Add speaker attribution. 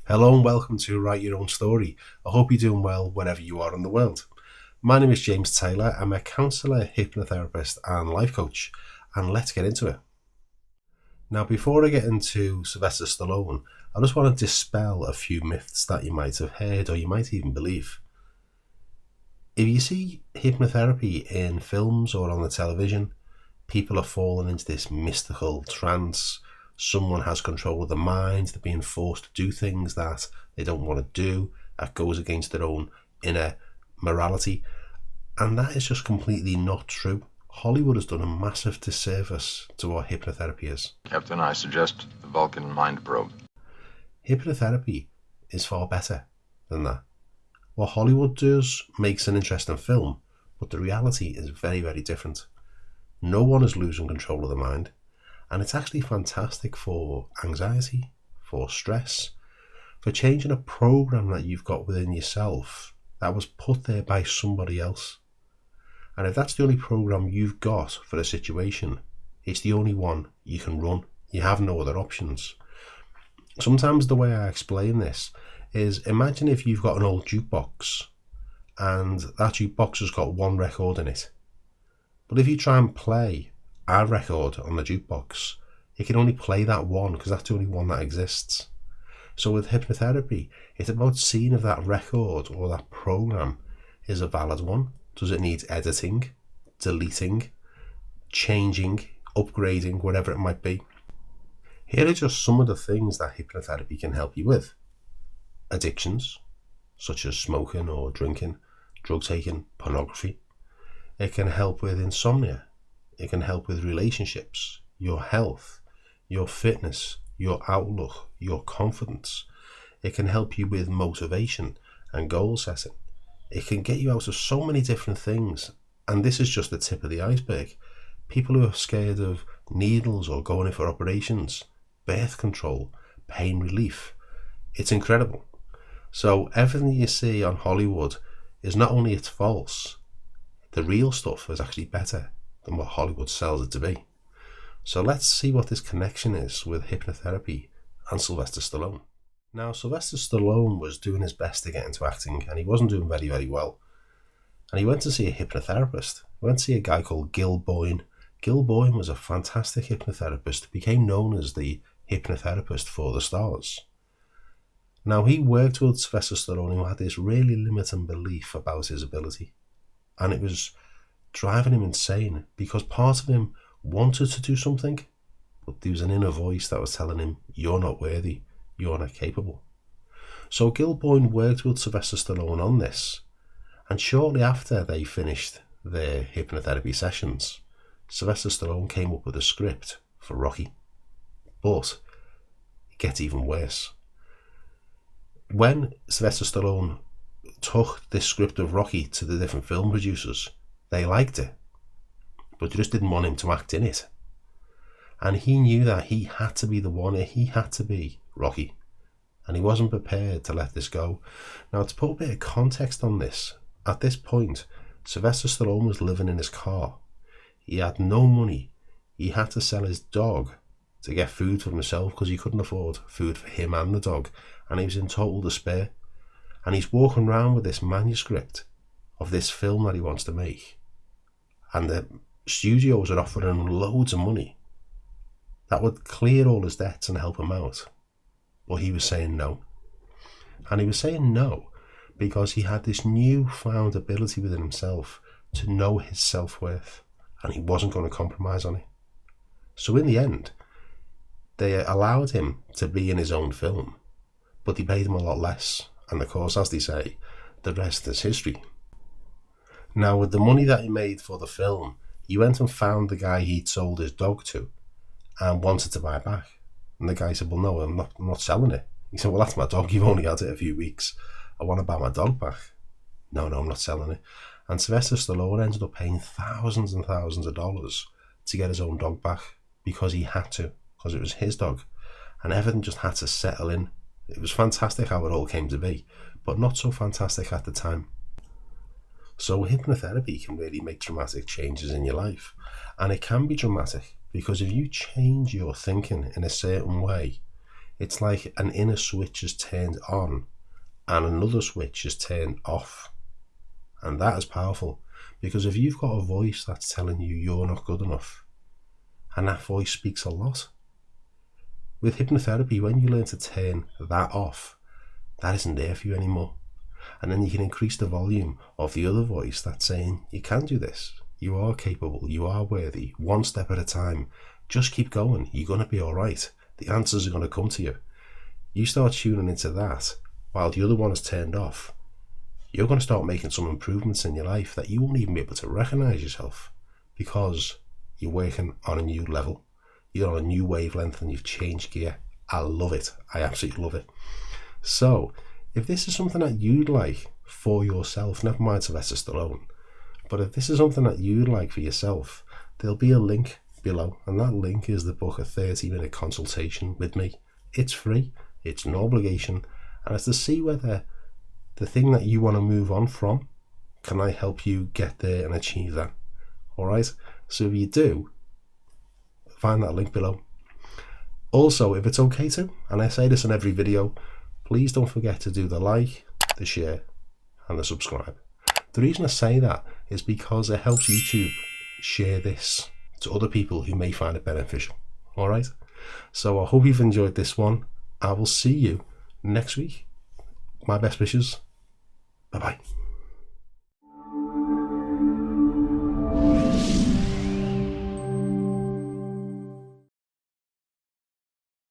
Speaker 1: Hello and welcome to Write Your Own Story. I hope you're doing well wherever you are in the world. My name is James Taylor. I'm a counsellor, hypnotherapist and life coach, and let's get into it. Now, before I get into Sylvester Stallone, I just want to dispel a few myths that you might have heard or you might even believe. If you see hypnotherapy in films or on the television, people are falling into this mystical trance. Someone has control of the mind. They're being forced to do things that they don't want to do, that goes against their own inner morality. And that is just completely not true. Hollywood has done a massive disservice to what hypnotherapy is.
Speaker 2: Captain, I suggest the Vulcan mind probe.
Speaker 1: Hypnotherapy is far better than that. What Hollywood does makes an interesting film, but the reality is very, very different. No one is losing control of the mind. And it's actually fantastic for anxiety, for stress, for changing a program that you've got within yourself that was put there by somebody else. And if that's the only program you've got for a situation, it's the only one you can run. You have no other options. Sometimes the way I explain this is, imagine if you've got an old jukebox and that jukebox has got one record in it. But if you try and play our record on the jukebox, it can only play that one because that's the only one that exists. So with hypnotherapy, it's about seeing if that record or that program is a valid one. Does it need editing, deleting, changing, upgrading, whatever it might be? Here are just some of the things that hypnotherapy can help you with. Addictions, such as smoking or drinking, drug taking, pornography. It can help with insomnia. It can help with relationships, your health, your fitness, your outlook, your confidence. It can help you with motivation and goal setting. It can get you out of so many different things. And this is just the tip of the iceberg. People who are scared of needles or going in for operations, birth control, pain relief. It's incredible. So everything you see on Hollywood is not only it's false, the real stuff is actually better than what Hollywood sells it to be. So let's see what this connection is with hypnotherapy and Sylvester Stallone. Now, Sylvester Stallone was doing his best to get into acting and he wasn't doing very, very well. And he went to see a hypnotherapist. He went to see a guy called Gil Boyne. Gil Boyne was a fantastic hypnotherapist, became known as the hypnotherapist for the stars. Now, he worked with Sylvester Stallone, who had this really limiting belief about his ability. And it was driving him insane because part of him wanted to do something, but there was an inner voice that was telling him, you're not worthy, you're not capable. So Gil Boyne worked with Sylvester Stallone on this, and shortly after they finished their hypnotherapy sessions, Sylvester Stallone came up with a script for Rocky. But it gets even worse. When Sylvester Stallone took this script of Rocky to the different film producers, they liked it, but they just didn't want him to act in it. And he knew that he had to be the one, he had to be Rocky, and he wasn't prepared to let this go. Now, to put a bit of context on this, at this point, Sylvester Stallone was living in his car. He had no money. He had to sell his dog to get food for himself because he couldn't afford food for him and the dog, and he was in total despair. And he's walking around with this manuscript of this film that he wants to make. And the studios are offering him loads of money that would clear all his debts and help him out. But he was saying no. And he was saying no because he had this newfound ability within himself to know his self-worth. And he wasn't going to compromise on it. So in the end, they allowed him to be in his own film, but they paid him a lot less. And of course, as they say, the rest is history. Now, with the money that he made for the film, he went and found the guy he'd sold his dog to and wanted to buy it back. And the guy said, well, no, I'm not selling it. He said, well, that's my dog. You've only had it a few weeks. I want to buy my dog back. No, I'm not selling it. And Sylvester Stallone ended up paying thousands and thousands of dollars to get his own dog back because he had to, because it was his dog. And everything just had to settle in. It was fantastic how it all came to be, but not so fantastic at the time. So hypnotherapy can really make dramatic changes in your life. And it can be dramatic because if you change your thinking in a certain way, It's like an inner switch is turned on and another switch is turned off. And that is powerful, because if you've got a voice that's telling you you're not good enough, and that voice speaks a lot, with hypnotherapy, when you learn to turn that off, that isn't there for you anymore. And then you can increase the volume of the other voice that's saying, you can do this, you are capable, you are worthy, one step at a time, just keep going, you're going to be alright, the answers are going to come to you. You start tuning into that while the other one is turned off, you're going to start making some improvements in your life that you won't even be able to recognize yourself, because you're working on a new level, you're on a new wavelength, and you've changed gear. I love it. I absolutely love it. So if this is something that you'd like for yourself, never mind Sylvester Stallone, but if this is something that you'd like for yourself, there'll be a link below, and that link is to book a 30-minute consultation with me. It's free, it's no obligation, and it's to see whether the thing that you want to move on from, can I help you get there and achieve that? Alright, so if you do, find that link below. Also, if it's okay to, and I say this in every video, please don't forget to do the like, the share, and the subscribe. The reason I say that is because it helps YouTube share this to other people who may find it beneficial. Alright, so I hope you've enjoyed this one. I will see you next week. My best wishes. Bye bye.